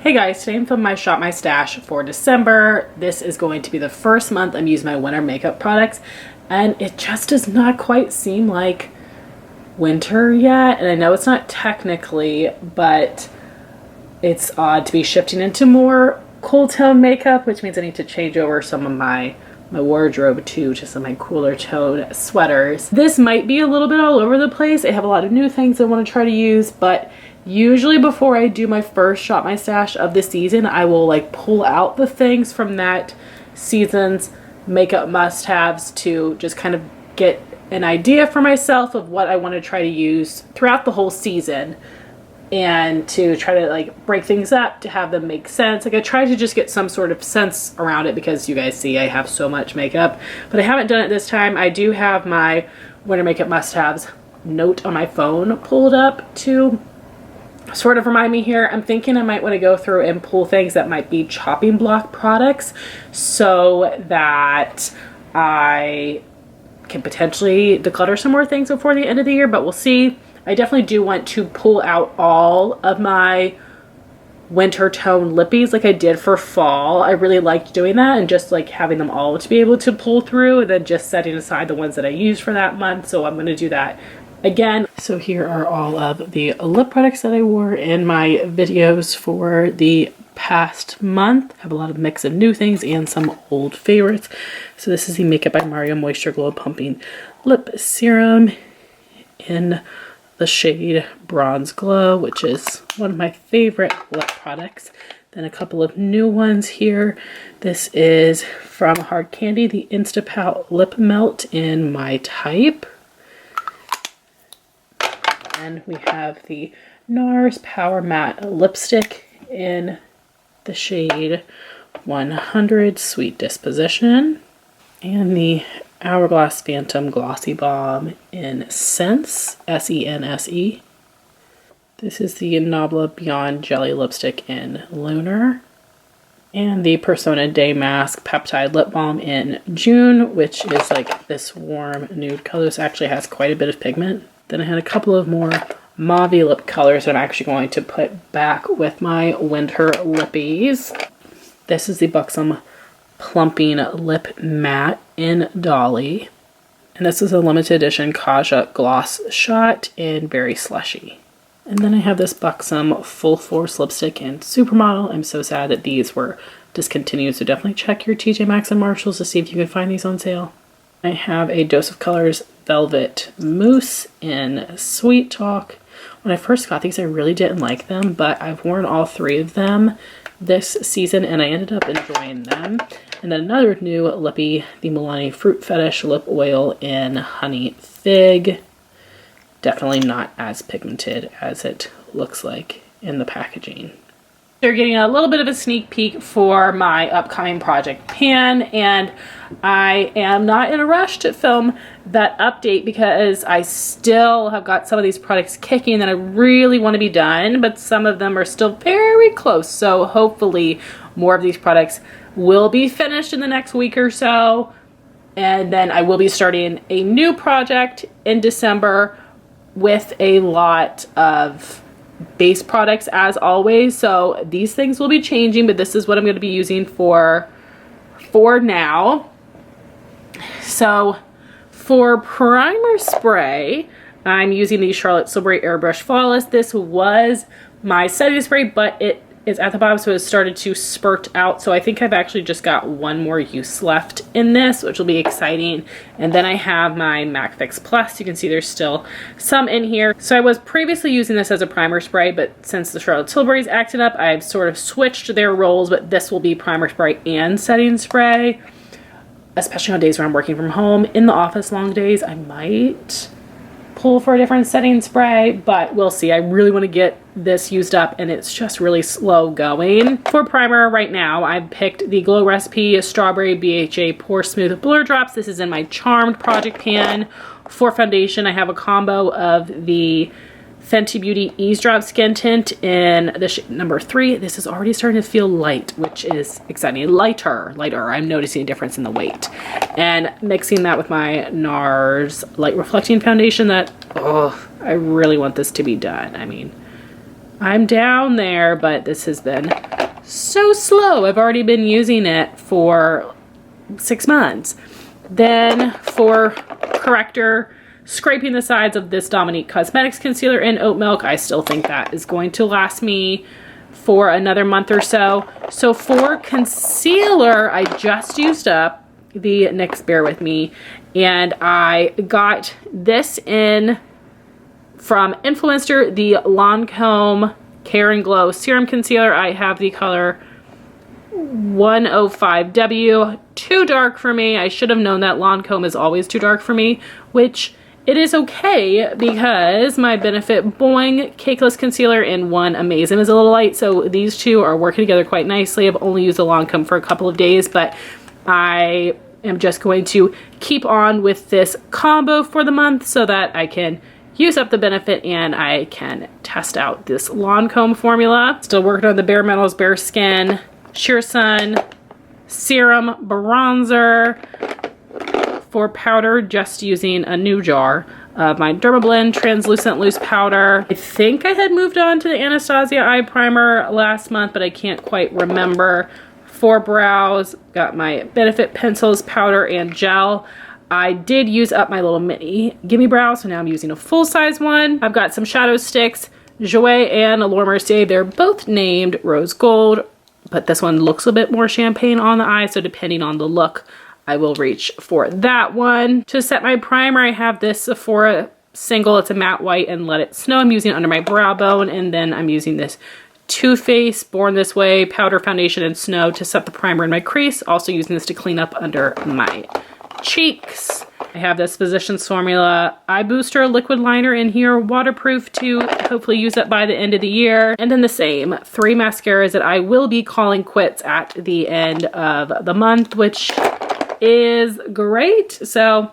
Hey guys, today I'm filming my Shop My Stash for December. This is going to be the first month I'm using my winter makeup products, and it just does not quite seem like winter yet. And I know it's not technically, but it's odd to be shifting into more cool tone makeup, which means I need to change over some of my wardrobe too to some of my cooler tone sweaters. This might be a little bit all over the place. I have a lot of new things I want to try to use, but usually before I do my first Shop My Stash of the season, I will like pull out the things from that season's makeup must-haves to just kind of get an idea for myself of what I want to try to use throughout the whole season, and to try to like break things up to have them make sense. Like I try to just get some sort of sense around it because you guys see I have so much makeup, but I haven't done it this time. I do have my winter makeup must-haves note on my phone pulled up to sort of remind me here. I'm thinking I might want to go through and pull things that might be chopping block products so that I can potentially declutter some more things before the end of the year, but we'll see. I definitely do want to pull out all of my winter tone lippies like I did for fall. I really liked doing that and just like having them all to be able to pull through, and then just setting aside the ones that I used for that month. So I'm going to do that again. So here are all of the lip products that I wore in my videos for the past month. I have a lot of mix of new things and some old favorites. So this is the Makeup by Mario Moisture Glow Pumping Lip Serum in the shade Bronze Glow, which is one of my favorite lip products. Then a couple of new ones here. This is from Hard Candy, the Instapout Lip Melt in My Type. And we have the NARS Power Matte Lipstick in the shade 100 Sweet Disposition. And the Hourglass Phantom Glossy Balm in Sense, S-E-N-S-E. This is the Nabla Beyond Jelly Lipstick in Lunar. And the Persona Day Mask Peptide Lip Balm in June, which is like this warm nude color. This actually has quite a bit of pigment. Then I had a couple of more mauve lip colors that I'm actually going to put back with my winter lippies. This is the Buxom Plumping Lip Matte in Dolly. And this is a limited edition Kaja Gloss Shot in Berry Slushy. And then I have this Buxom Full Force Lipstick in Supermodel. I'm so sad that these were discontinued, so definitely check your TJ Maxx and Marshalls to see if you can find these on sale. I have a Dose of Colors Velvet Mousse in Sweet Talk. When I first got these, I really didn't like them, but I've worn all three of them this season and I ended up enjoying them. And then another new lippy, the Milani Fruit Fetish Lip Oil in Honey Fig. Definitely not as pigmented as it looks like in the packaging. You're getting a little bit of a sneak peek for my upcoming Project Pan, and I am not in a rush to film that update because I still have got some of these products kicking that I really want to be done, but some of them are still very close. So hopefully more of these products will be finished in the next week or so, and then I will be starting a new project in December with a lot of base products as always. So these things will be changing, but this is what I'm going to be using for now. So for primer spray, I'm using the Charlotte Tilbury Airbrush Flawless. This was my setting spray, but it is at the bottom, so it started to spurt out. So I think I've actually just got one more use left in this, which will be exciting. And then I have my MAC Fix Plus. You can see there's still some in here. So I was previously using this as a primer spray, but since the Charlotte Tilbury's acted up, I've sort of switched their roles, but this will be primer spray and setting spray, especially on days where I'm working from home. In the office long days, I might pull for a different setting spray, but we'll see. I really want to get this used up and it's just really slow going. For primer right now, I've picked the Glow Recipe Strawberry BHA Pore Smooth Blur Drops. This is in my Charmed Project Pan. For foundation, I have a combo of the Fenty Beauty Eavesdrop Skin Tint in the shade number 3. This is already starting to feel light, which is exciting. Lighter. I'm noticing a difference in the weight. And mixing that with my NARS Light Reflecting Foundation that, I really want this to be done. I mean, I'm down there, but this has been so slow. I've already been using it for 6 months. Then for corrector, scraping the sides of this Dominique Cosmetics concealer in Oat Milk. I still think that is going to last me for another month or so. So for concealer, I just used up the NYX Bear With Me, and I got this in from Influencer, the Lancome Care and Glow Serum Concealer. I have the color 105W, too dark for me. I should have known that Lancome is always too dark for me, which it is okay because my Benefit Boing Cakeless Concealer in One Amazing is a little light, so these two are working together quite nicely. I've only used the Lancome for a couple of days, but I am just going to keep on with this combo for the month so that I can use up the Benefit and I can test out this Lancome formula. Still working on the Bare Metals Bare Skin Sheer Sun Serum Bronzer. For powder, just using a new jar of my Dermablend Translucent Loose Powder. I think I had moved on to the Anastasia Eye Primer last month, but I can't quite remember. For brows, got my Benefit Pencils Powder and Gel. I did use up my little mini Gimme Brow, so now I'm using a full-size one. I've got some shadow sticks, Jouer and Laura Mercier. They're both named Rose Gold, but this one looks a bit more champagne on the eye, so depending on the look, I will reach for that one. To set my primer, I have this Sephora single. It's a matte white and Let It Snow. I'm using it under my brow bone, and then I'm using this Too Faced Born This Way powder foundation and snow to set the primer in my crease. Also using this to clean up under my cheeks. I have this Physicians Formula Eye Booster liquid liner in here, waterproof, to hopefully use up by the end of the year. And then the same 3 mascaras that I will be calling quits at the end of the month, which is great. So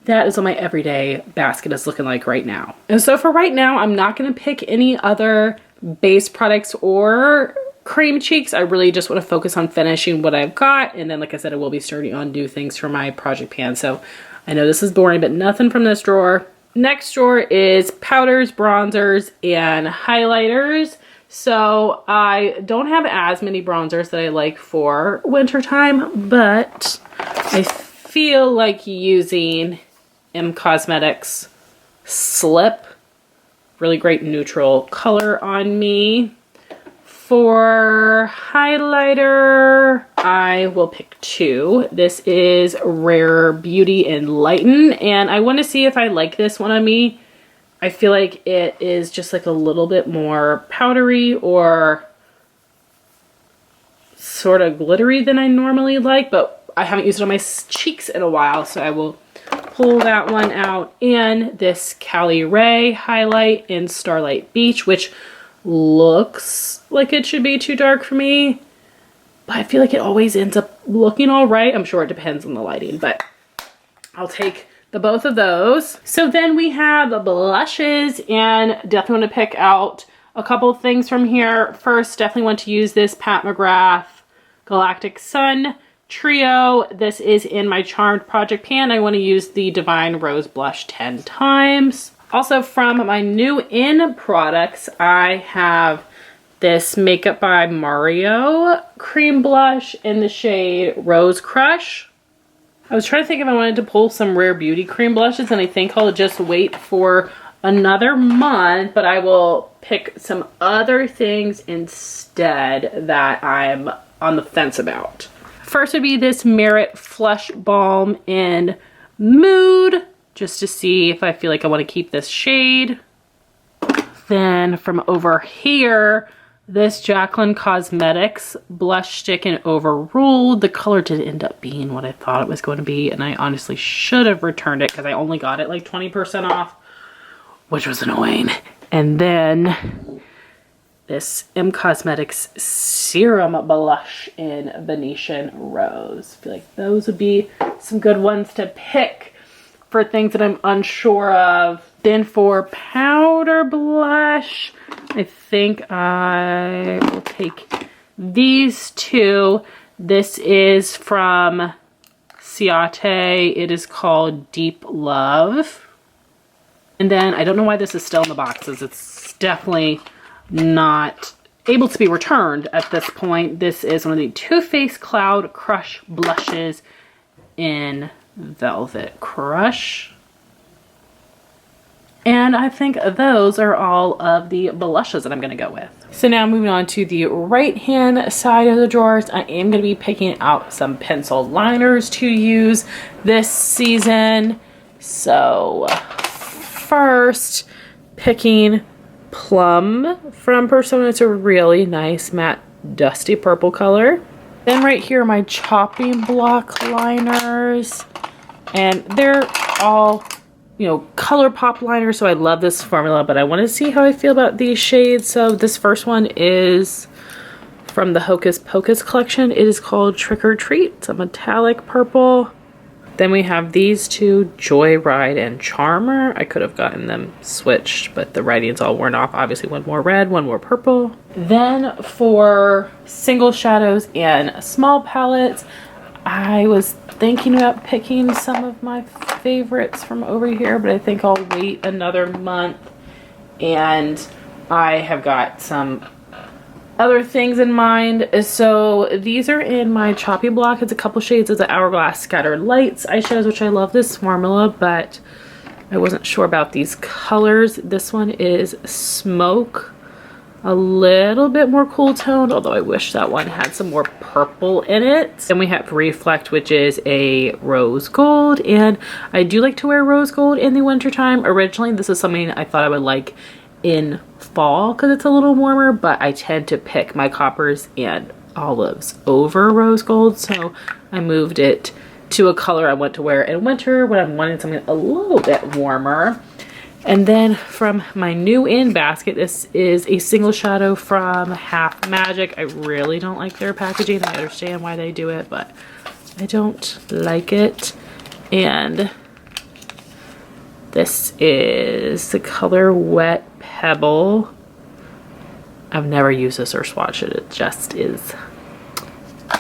that is what my everyday basket is looking like right now. And so for right now, I'm not going to pick any other base products or cream cheeks. I really just want to focus on finishing what I've got. And then, like I said, I will be starting on new things for my project pan. So I know this is boring, but nothing from this drawer. Next drawer is powders, bronzers, and highlighters. So I don't have as many bronzers that I like for wintertime, but I feel like using Cosmetics Slip. Really great neutral color on me. For highlighter, I will pick 2. This is Rare Beauty Enlighten, and I want to see if I like this one on me. I feel like it is just like a little bit more powdery or sort of glittery than I normally like, but I haven't used it on my cheeks in a while, so I will pull that one out. And this Cali Ray highlight in Starlight Beach, which looks like it should be too dark for me, but I feel like it always ends up looking all right. I'm sure it depends on the lighting, but I'll take the both of those. So then we have blushes, and definitely want to pick out a couple of things from here. First, definitely want to use this Pat McGrath Galactic Sun Trio. This is in my Charmed project pan. I want to use the Divine Rose blush 10 times. Also from my new in products, I have this Makeup by Mario cream blush in the shade Rose Crush. I was trying to think if I wanted to pull some Rare Beauty cream blushes, and I think I'll just wait for another month, but I will pick some other things instead that I'm on the fence about. First would be this Merit Flush Balm in Mood, just to see if I feel like I want to keep this shade. Then from over here, this Jaclyn Cosmetics blush stick in Overruled. The color did end up being what I thought it was going to be, and I honestly should have returned it because I only got it like 20% off, which was annoying. And then this Cosmetics Serum Blush in Venetian Rose. I feel like those would be some good ones to pick for things that I'm unsure of. Then for powder blush, I think I will take these 2. This is from Ciate. It is called Deep Love. And then I don't know why this is still in the boxes. It's definitely not able to be returned at this point. This is one of the Too Faced Cloud Crush blushes in Velvet Crush. And I think those are all of the blushes that I'm going to go with. So now moving on to the right hand side of the drawers, I am going to be picking out some pencil liners to use this season. So first, picking Plum from Persona. It's a really nice matte dusty purple color. Then right here are my chopping block liners, and they're all, you know, color pop liners, so I love this formula, but I want to see how I feel about these shades. So this first one is from the Hocus Pocus collection. It is called Trick or Treat. It's a metallic purple. Then we have these two, Joyride and Charmer. I could have gotten them switched, but the writing's all worn off. Obviously, one more red, one more purple. Then for single shadows and small palettes, I was thinking about picking some of my favorites from over here, but I think I'll wait another month. And I have got some other things in mind. So these are in my choppy block. It's a couple shades of the Hourglass Scattered Lights eyeshadows, which I love this formula, but I wasn't sure about these colors. This one is Smoke, a little bit more cool toned, although I wish that one had some more purple in it. Then we have Reflect, which is a rose gold, and I do like to wear rose gold in the wintertime. Originally, this is something I thought I would like in fall because it's a little warmer, but I tend to pick my coppers and olives over rose gold, so I moved it to a color I want to wear in winter when I'm wanting something a little bit warmer. And then from my new in basket, this is a single shadow from Half Magic. I really don't like their packaging. I understand why they do it, but I don't like it. And this is the color Wet Pebble. I've never used this or swatched it. It just is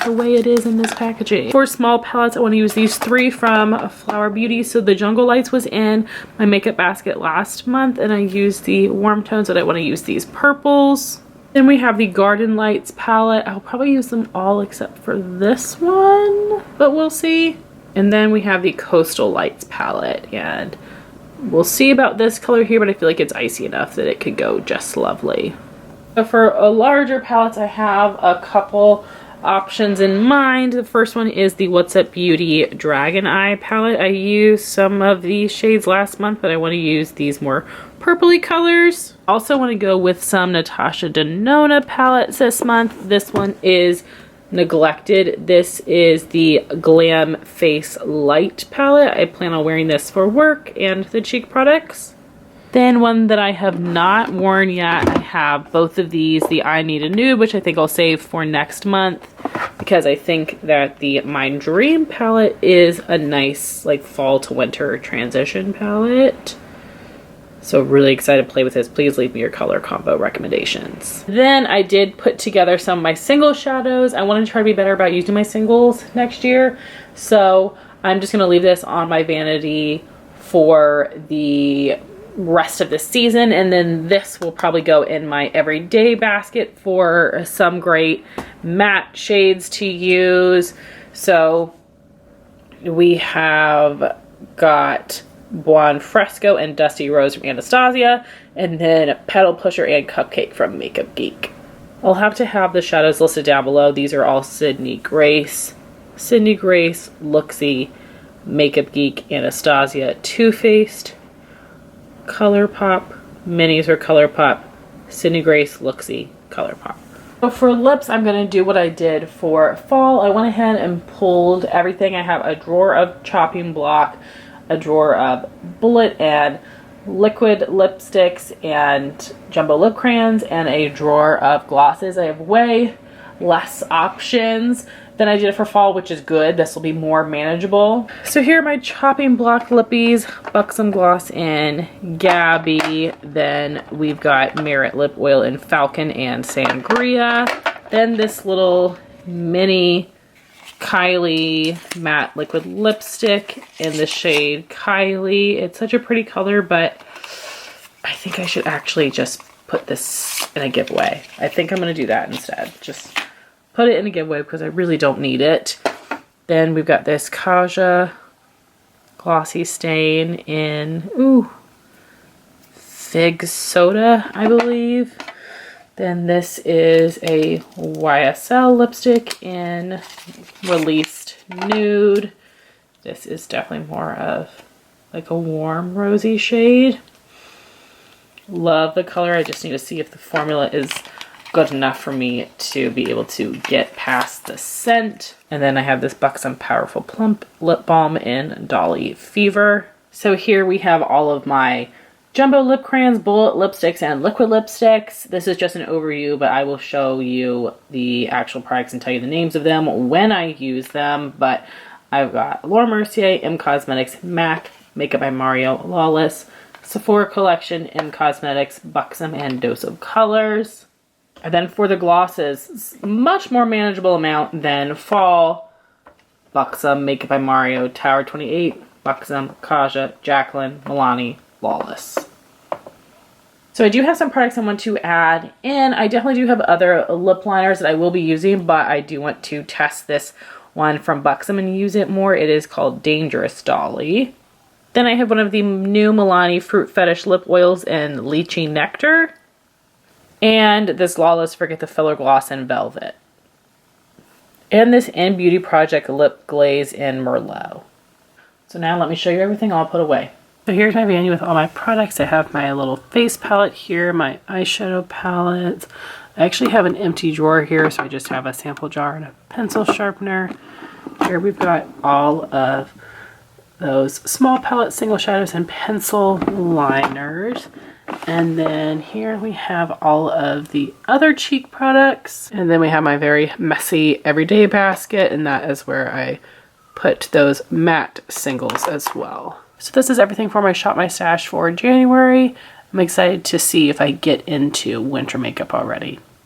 the way it is in this packaging. For small palettes, I want to use these three from Flower Beauty. So the Jungle Lights was in my makeup basket last month, and I used the warm tones, but I want to use these purples. Then we have the Garden Lights palette. I'll probably use them all except for this one, but we'll see. And then we have the Coastal Lights palette, and we'll see about this color here, but I feel like it's icy enough that it could go just lovely. So for a larger palettes, I have a couple options in mind. The first one is the What's Up Beauty Dragon Eye palette. I used some of these shades last month, but I want to use these more purpley colors. Also want to go with some Natasha Denona palettes this month. This one is Neglected. This is the Glam Face Light palette. I plan on wearing this for work and the cheek products. Then one that I have not worn yet, I have both of these, the I Need a Nude, which I think I'll save for next month because I think that the My Dream palette is a nice like fall to winter transition palette. So really excited to play with this. Please leave me your color combo recommendations. Then I did put together some of my single shadows. I want to try to be better about using my singles next year. So I'm just going to leave this on my vanity for the rest of the season, and then this will probably go in my everyday basket for some great matte shades to use. So we have got Buon Fresco and Dusty Rose from Anastasia, and then Petal Pusher and Cupcake from Makeup Geek. I'll have to have the shadows listed down below. These are all Sydney Grace, Luxie, Makeup Geek, Anastasia, Too Faced, ColourPop, Minis or ColourPop, Sydney Grace, Luxie, ColourPop. So for lips, I'm going to do what I did for fall. I went ahead and pulled everything. I have a drawer of chopping block, a drawer of bullet and liquid lipsticks and jumbo lip crayons, and a drawer of glosses. I have way less options than I did for fall, which is good. This will be more manageable. So here are my chopping block lippies, Buxom Gloss in Gabby. Then we've got Merit Lip Oil in Falcon and Sangria. Then this little mini Kylie matte liquid lipstick in the shade Kylie. It's such a pretty color, but I think I should actually just put this in a giveaway. I think I'm going to do that instead. Just put it in a giveaway because I really don't need it. Then we've got this Kaja glossy stain in, fig soda, I believe. Then this is a YSL lipstick in Released Nude. This is definitely more of like a warm rosy shade. Love the color. I just need to see if the formula is good enough for me to be able to get past the scent. And then I have this Buxom Powerful Plump Lip Balm in Dolly Fever. So here we have all of my jumbo lip crayons, bullet lipsticks, and liquid lipsticks. This is just an overview, but I will show you the actual products and tell you the names of them when I use them. But I've got Laura Mercier, M Cosmetics, MAC, Makeup by Mario, Lawless, Sephora Collection, M Cosmetics, Buxom, and Dose of Colors. And then for the glosses, much more manageable amount than Fall, Buxom, Makeup by Mario, Tower 28, Buxom, Kaja, Jacqueline, Milani, Lawless. So I do have some products I want to add in. I definitely do have other lip liners that I will be using, but I do want to test this one from Buxom and use it more. It is called Dangerous Dolly. Then I have one of the new Milani Fruit Fetish lip oils in Lychee Nectar. And this Lawless Forget the Filler Gloss in Velvet. And this In Beauty Project lip glaze in Merlot. So now let me show you everything I'll put away. So here's my vanity with all my products. I have my little face palette here, my eyeshadow palette. I actually have an empty drawer here, so I just have a sample jar and a pencil sharpener. Here we've got all of those small palette single shadows and pencil liners. And then here we have all of the other cheek products. And then we have my very messy everyday basket, and that is where I put those matte singles as well. So this is everything for my Shop My Stash for January. I'm excited to see if I get into winter makeup already.